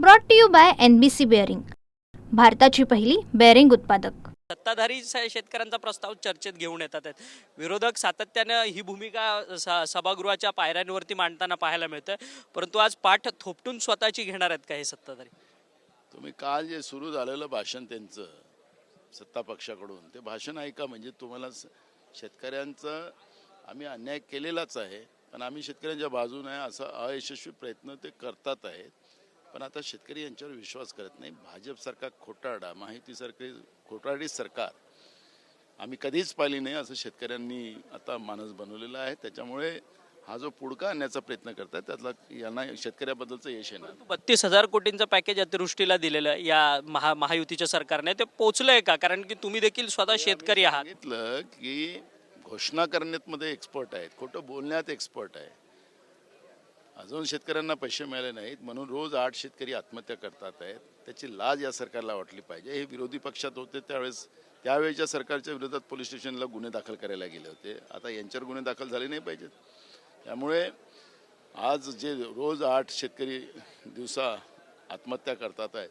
Brought to you by NBC bearing, भारताची पहिली bearing उत्पादक। सत्ताधारी शेतकऱ्यांचा प्रस्ताव चर्चेत घेऊन येतात आहेत। विरोधक सातत्याने ही भूमिका सभागृहाच्या पायऱ्यांवरती मांडताना पाहायला मिळतं, परंतु आज पाठ थोपटून स्वतःची घेणार आहेत का हे सत्ताधारी? तुम्ही काल जे सुरू झालेलं भाषण त्यांचं सत्ता पक्षाकडून ते भाषण ऐका, म्हणजे तुम्हाला शेतकऱ्यांचा आम्ही अन्याय केलेलाच आहे, पण आम्ही शेतकऱ्यांच्या बाजूने आहे असा अयशस्वी प्रयत्न ते करतात आहेत। पण आता शेतकरी यांच्यावर विश्वास करत नाही। भाजप सरकार खोटारडा, माहितीसारखे खोटारडी सरकार आम्ही कधीच पाहिली नाही असं शेतकऱ्यांनी आता मानस बनवलेला आहे। त्याच्यामुळे हा जो पुडका आणण्याचा प्रयत्न करतात त्यातला यांना शेतकऱ्याबद्दलचं यश येणार। 32,000 कोटींचं पॅकेज अतिवृष्टीला दिलेलं या महायुतीच्या सरकारने ते पोहोचलंय का? कारण की तुम्ही देखील स्वतः शेतकरी आहात। सांगितलं की घोषणा करण्यामध्ये एक्सपर्ट आहेत, खोटं बोलण्यात एक्सपर्ट आहे। अजून शेतकऱ्यांना पैसे मिळाले नाहीत म्हणून रोज 8 शेतकरी आत्महत्या करतात आहेत। त्याची लाज या सरकारला वाटली पाहिजे। हे विरोधी पक्षात होते त्यावेळेच्या सरकारच्या विरोधात पोलीस स्टेशनला गुन्हे दाखल करायला गेले होते, आता यांच्यावर गुन्हे दाखल झाले नाही पाहिजेत। त्यामुळे आज जे रोज 8 शेतकरी दिवसा आत्महत्या करतात आहेत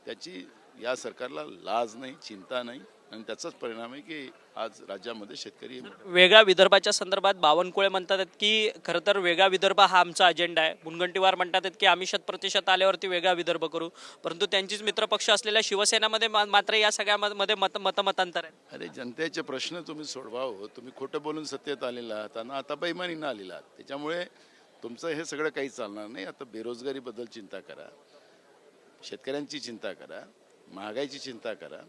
त्याची या सरकारला लाज नाही, चिंता नाही, आणि त्याचाच परिणाम आहे की आज राज्यामध्ये शेतकरी वेगळ्या विदर्भाच्या संदर्भात बावनकुळे म्हणतात की खरं तर वेगळा विदर्भ हा आमचा अजेंडा आहे। मुनगंटीवार म्हणतात की आम्ही 100% आल्यावरती वेगळा विदर्भ करू, परंतु त्यांचीच मित्रपक्ष असलेल्या शिवसेनेमध्ये मात्र या सगळ्यामध्ये मतमतांतर आहे। अरे जनतेचे प्रश्न तुम्ही सोडवावं, तुम्ही खोटं बोलून सत्तेत आलेला आहात आणि आता बेईमानीनं आलेला आहात, त्याच्यामुळे तुमचं हे सगळं काही चालणार नाही। आता बेरोजगारीबद्दल चिंता करा, शेतकऱ्यांची चिंता करा, महागाईची चिंता करा,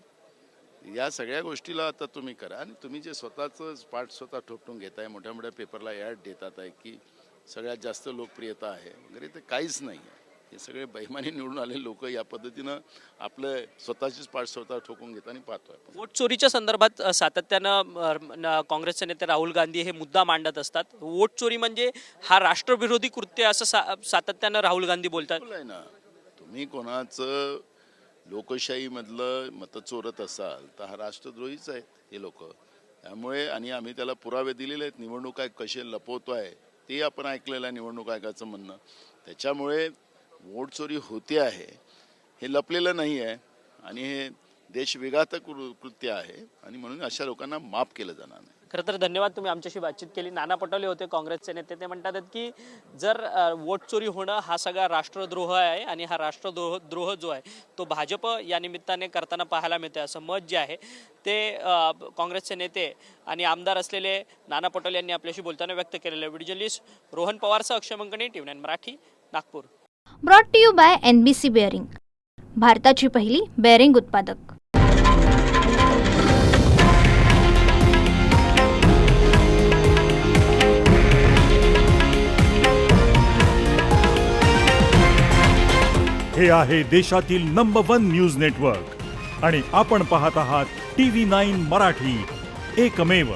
या सगळ्या गोष्टीला आता तुम्ही करा। आणि तुम्ही जे स्वतःचं पाठ स्वतः ठोपटून घेताय, मोठ्या मोठ्या पेपरला ॲड देतात आहे की सगळ्यात जास्त लोकप्रियता आहे वगैरे, ते काहीच नाही आहे। हे सगळे बेईमानी निवडून आले लोक या पद्धतीनं आपलं स्वतःचीच पाठ स्वतः ठोकून घेताना पाहतोय। वोट चोरीच्या संदर्भात सातत्यानं काँग्रेसचे नेते राहुल गांधी हे मुद्दा मांडत असतात। वोट चोरी म्हणजे हा राष्ट्रविरोधी कृत्य असं सातत्यानं राहुल गांधी बोलतात। ना तुम्ही कोणाचं लोकशाहीमधलं मतं चोरत असाल तर हा राष्ट्रद्रोहीच आहेत हे लोक। त्यामुळे आणि आम्ही त्याला पुरावे दिलेले आहेत, निवडणूक आयोग कसे लपवतोय ते आपण ऐकलेलं आहे निवडणूक आयोगाचं म्हणणं। त्याच्यामुळे वोट चोरी होते आहे हे लपलेलं नाही आहे आणि हे देशविघातक कृत्य आहे आणि म्हणून अशा लोकांना माफ केलं जाणार नाही। खरं तर धन्यवाद, तुम्ही आमच्याशी बातचीत केली। नाना पटोले होते काँग्रेसचे नेते, ते म्हणतात की जर वोट चोरी होणं हा सगळा राष्ट्रद्रोह आहे आणि हा राष्ट्रद्रोह जो आहे तो भाजप या निमित्ताने करताना पाहायला मिळते, असं मत जे आहे ते काँग्रेसचे नेते आणि आमदार असलेले नाना पटोले यांनी आपल्याशी बोलताना व्यक्त केलेलं। व्हिडिओ जर्नलिस्ट रोहन पवारसह Akshay Mangane, TV9 Marathi, Nagpur. Brought to you by NBC bearing, भारताची पहिली बेअरिंग उत्पादक। हे आहे देशातील नंबर 1 न्यूज नेटवर्क आणि आपण पाहत आहात TV9 मराठी, एकमेव।